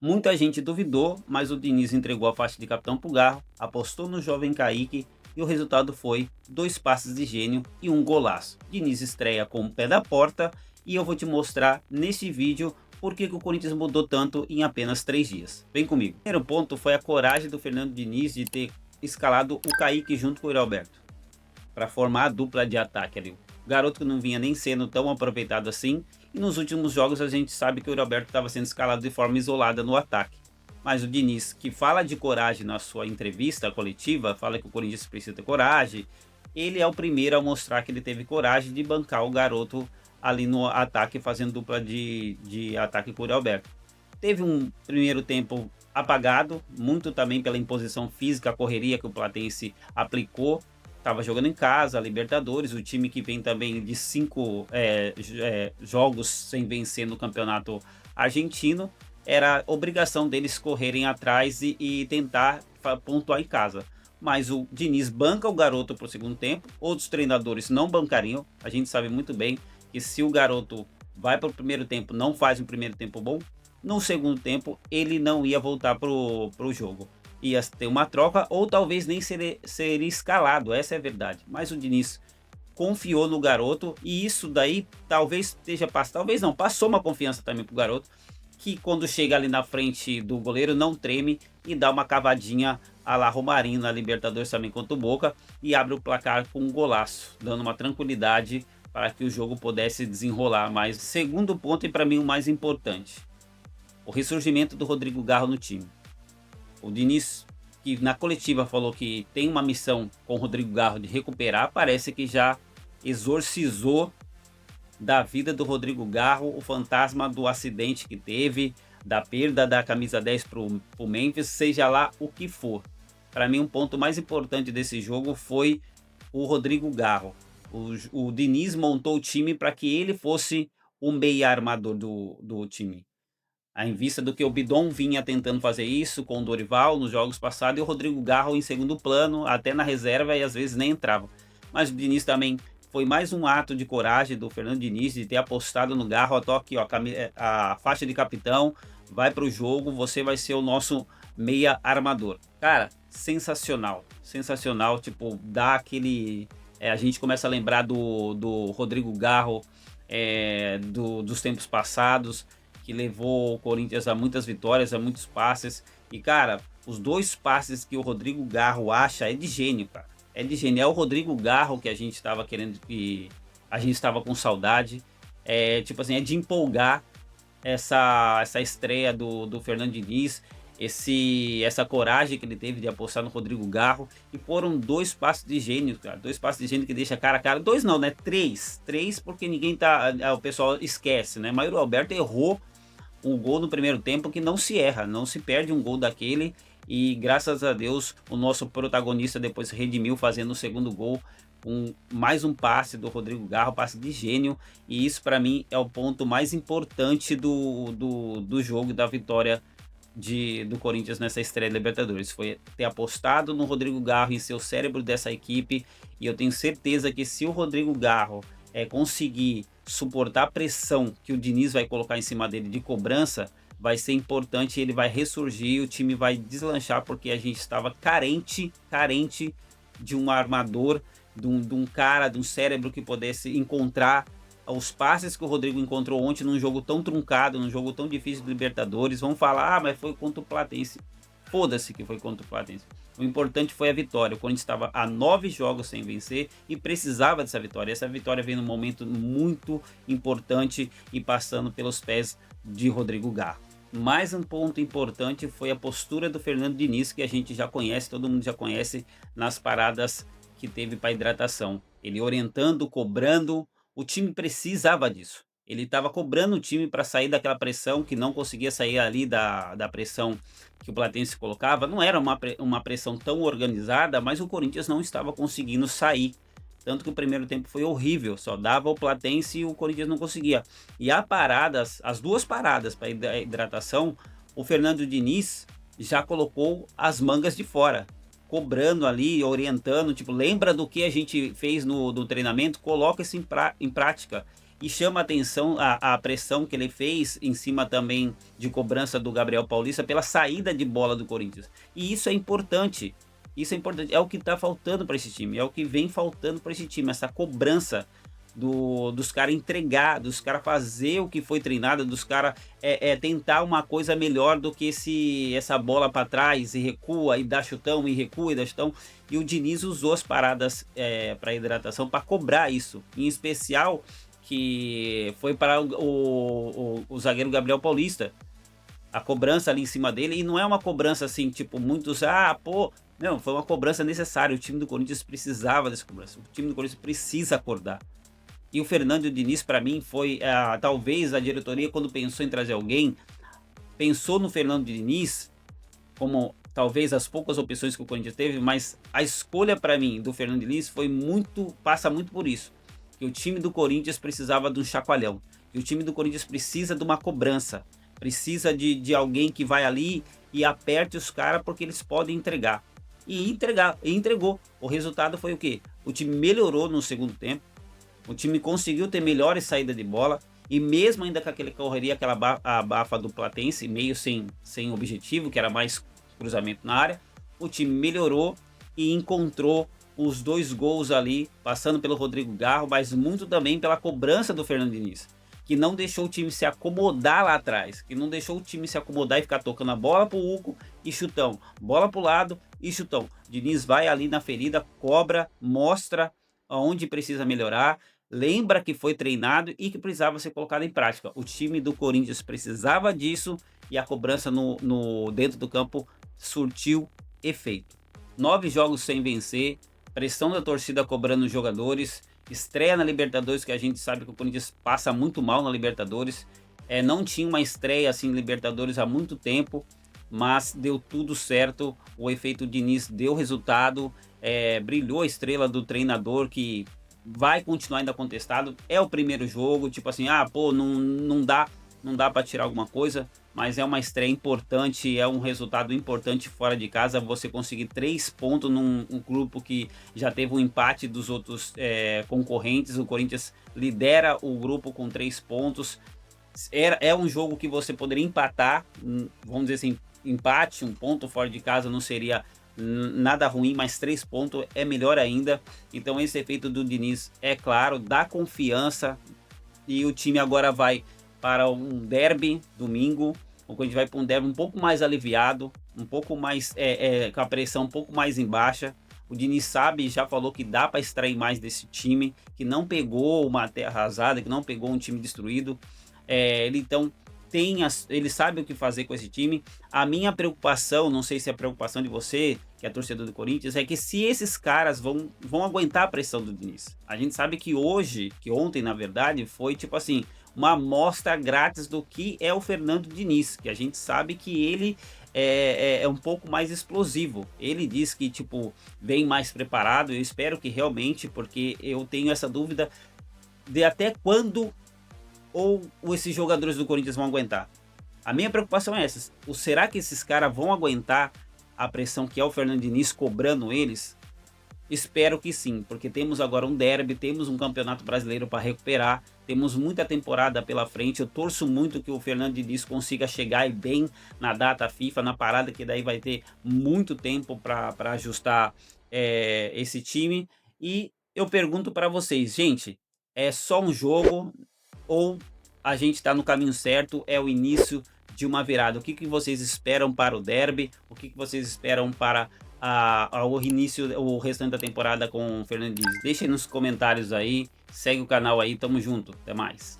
Muita gente duvidou, mas o Diniz entregou a faixa de capitão pro Garro, apostou no jovem Kaique e o resultado foi 2 passes de gênio e um golaço. Diniz estreia com o pé da porta e eu vou te mostrar neste vídeo por que o Corinthians mudou tanto em apenas 3 dias. Vem comigo. O primeiro ponto foi a coragem do Fernando Diniz de ter escalado o Kaique junto com o Yuri Alberto para formar a dupla de ataque ali. O garoto que não vinha nem sendo tão aproveitado assim, e nos últimos jogos a gente sabe que o Roberto estava sendo escalado de forma isolada no ataque. Mas o Diniz, que fala de coragem na sua entrevista coletiva, fala que o Corinthians precisa ter coragem, ele é o primeiro a mostrar que ele teve coragem de bancar o garoto ali no ataque, fazendo dupla de ataque com o Alberto. Teve um primeiro tempo apagado, muito também pela imposição física, a correria que o Platense aplicou. Estava jogando em casa, Libertadores, o time que vem também de 5 jogos sem vencer no campeonato argentino, era obrigação deles correrem atrás e tentar pontuar em casa. Mas o Diniz banca o garoto para o segundo tempo, outros treinadores não bancariam. A gente sabe muito bem que se o garoto vai para o primeiro tempo, não faz um primeiro tempo bom, no segundo tempo ele não ia voltar pro jogo. Ia ter uma troca ou talvez nem seria escalado, essa é a verdade. Mas o Diniz confiou no garoto e isso daí talvez esteja passando, talvez não, passou uma confiança também pro garoto, que quando chega ali na frente do goleiro não treme e dá uma cavadinha a la Romarinho na Libertadores também contra o Boca e abre o placar com um golaço, dando uma tranquilidade para que o jogo pudesse desenrolar. Mas segundo ponto e para mim o mais importante, o ressurgimento do Rodrigo Garro no time. O Diniz, que na coletiva falou que tem uma missão com o Rodrigo Garro de recuperar, parece que já exorcizou da vida do Rodrigo Garro o fantasma do acidente que teve, da perda da camisa 10 pro Memphis, seja lá o que for. Para mim, um ponto mais importante desse jogo foi o Rodrigo Garro. O Diniz montou o time para que ele fosse o meia armador do time. Em vista do que o Bidon vinha tentando fazer isso com o Dorival nos jogos passados e o Rodrigo Garro em segundo plano, até na reserva e às vezes nem entrava. Mas o Diniz também foi mais um ato de coragem do Fernando Diniz de ter apostado no Garro, a toque, ó, a faixa de capitão, vai para o jogo, você vai ser o nosso meia armador. Cara, sensacional, sensacional, tipo, dá aquele... a gente começa a lembrar do Rodrigo Garro, dos tempos passados, que levou o Corinthians a muitas vitórias, a muitos passes. E, cara, os 2 passes que o Rodrigo Garro acha é de gênio, cara. É de gênio. É o Rodrigo Garro que a gente estava querendo, que a gente estava com saudade. É, tipo assim, é de empolgar essa estreia do Fernando Diniz, essa coragem que ele teve de apostar no Rodrigo Garro. E foram 2 passes de gênio, cara. 2 passes de gênio que deixa cara a cara. 2 não, né? 3. 3 porque ninguém tá. O pessoal esquece, né? Mas o Alberto errou um gol no primeiro tempo que não se erra, não se perde um gol daquele. E graças a Deus o nosso protagonista depois redimiu fazendo o segundo gol com mais um passe do Rodrigo Garro, passe de gênio. E isso para mim é o ponto mais importante do jogo, da vitória do Corinthians nessa estreia da Libertadores. Foi ter apostado no Rodrigo Garro, em ser o cérebro dessa equipe. E eu tenho certeza que se o Rodrigo Garro conseguir suportar a pressão que o Diniz vai colocar em cima dele de cobrança, vai ser importante, ele vai ressurgir, o time vai deslanchar, porque a gente estava carente de um armador, de um cara, de um cérebro que pudesse encontrar os passes que o Rodrigo encontrou ontem num jogo tão truncado, num jogo tão difícil do Libertadores. Vão falar, mas foi contra o Platense. Foda-se que foi contra o Platense. O importante foi a vitória. O Corinthians estava a 9 jogos sem vencer e precisava dessa vitória. Essa vitória veio num momento muito importante e passando pelos pés de Rodrigo Garro. Mais um ponto importante foi a postura do Fernando Diniz, que a gente já conhece, todo mundo já conhece, nas paradas que teve para hidratação. Ele orientando, cobrando, o time precisava disso. Ele estava cobrando o time para sair daquela pressão, que não conseguia sair ali da pressão que o Platense colocava. Não era uma pressão tão organizada, mas o Corinthians não estava conseguindo sair. Tanto que o primeiro tempo foi horrível, só dava o Platense e o Corinthians não conseguia. E as 2 paradas para hidratação, o Fernando Diniz já colocou as mangas de fora, cobrando ali, orientando, tipo, lembra do que a gente fez no treinamento, coloca isso em prática. e chama a atenção a pressão que ele fez em cima também de cobrança do Gabriel Paulista pela saída de bola do Corinthians. E isso é importante. Isso é importante, é o que está faltando para esse time, é o que vem faltando para esse time, essa cobrança dos caras entregar, dos caras fazer o que foi treinado, dos caras tentar uma coisa melhor do que essa bola para trás e recua e dá chutão e recua e dá chutão. E o Diniz usou as paradas para hidratação para cobrar isso, em especial que foi para o zagueiro Gabriel Paulista. A cobrança ali em cima dele, e não é uma cobrança assim, tipo, muitos, pô, não, foi uma cobrança necessária. O time do Corinthians precisava dessa cobrança. O time do Corinthians precisa acordar. E o Fernando Diniz, para mim, foi talvez a diretoria, quando pensou em trazer alguém, pensou no Fernando Diniz como talvez as poucas opções que o Corinthians teve, mas a escolha para mim do Fernando Diniz passa muito por isso. Que o time do Corinthians precisava de um chacoalhão. Que o time do Corinthians precisa de uma cobrança. Precisa de alguém que vai ali e aperte os caras porque eles podem entregar. E entregou. O resultado foi o quê? O time melhorou no segundo tempo. O time conseguiu ter melhores saídas de bola. E mesmo ainda com aquela correria, aquela abafa do Platense, meio sem objetivo, que era mais cruzamento na área, o time melhorou e encontrou os 2 gols ali, passando pelo Rodrigo Garro, mas muito também pela cobrança do Fernando Diniz, que não deixou o time se acomodar lá atrás, que não deixou o time se acomodar e ficar tocando a bola pro Hugo e chutão, bola pro lado e chutão. Diniz vai ali na ferida, cobra, mostra aonde precisa melhorar, lembra que foi treinado e que precisava ser colocado em prática. O time do Corinthians precisava disso e a cobrança dentro do campo surtiu efeito. 9 jogos sem vencer, pressão da torcida cobrando os jogadores, estreia na Libertadores, que a gente sabe que o Corinthians passa muito mal na Libertadores. Não tinha uma estreia assim em Libertadores há muito tempo, mas deu tudo certo. O efeito Diniz deu resultado, brilhou a estrela do treinador, que vai continuar ainda contestado. É o primeiro jogo, tipo assim, pô, não dá para tirar alguma coisa, mas é uma estreia importante, é um resultado importante fora de casa. Você conseguir 3 pontos num grupo que já teve um empate dos outros concorrentes. O Corinthians lidera o grupo com 3 pontos. É um jogo que você poderia empatar, vamos dizer assim, empate, 1 ponto fora de casa não seria nada ruim, mas 3 pontos é melhor ainda. Então esse efeito do Diniz, é claro, dá confiança, e o time agora vai para um derby domingo. O Corinthians vai para um derby um pouco mais aliviado, um pouco mais com a pressão um pouco mais em baixa. O Diniz sabe, já falou que dá para extrair mais desse time, que não pegou uma terra arrasada, que não pegou um time destruído. Então ele sabe o que fazer com esse time. A minha preocupação, não sei se é a preocupação de você, que é torcedor do Corinthians, é que se esses caras vão aguentar a pressão do Diniz. A gente sabe que ontem, na verdade, foi tipo assim, uma amostra grátis do que é o Fernando Diniz, que a gente sabe que ele é um pouco mais explosivo. Ele diz que tipo vem mais preparado. Eu espero que realmente, porque eu tenho essa dúvida de até quando ou esses jogadores do Corinthians vão aguentar. A minha preocupação é essa. Será que esses caras vão aguentar a pressão que é o Fernando Diniz cobrando eles? Espero que sim, porque temos agora um derby, temos um campeonato brasileiro para recuperar, temos muita temporada pela frente. Eu torço muito que o Fernando Diniz consiga chegar bem na data FIFA, na parada, que daí vai ter muito tempo para ajustar esse time. E eu pergunto para vocês, gente, é só um jogo ou a gente está no caminho certo? É o início de uma virada? O que vocês esperam para o derby? O que vocês esperam para o restante da temporada com o Fernando Diniz? Deixem nos comentários aí, segue o canal aí, tamo junto, até mais.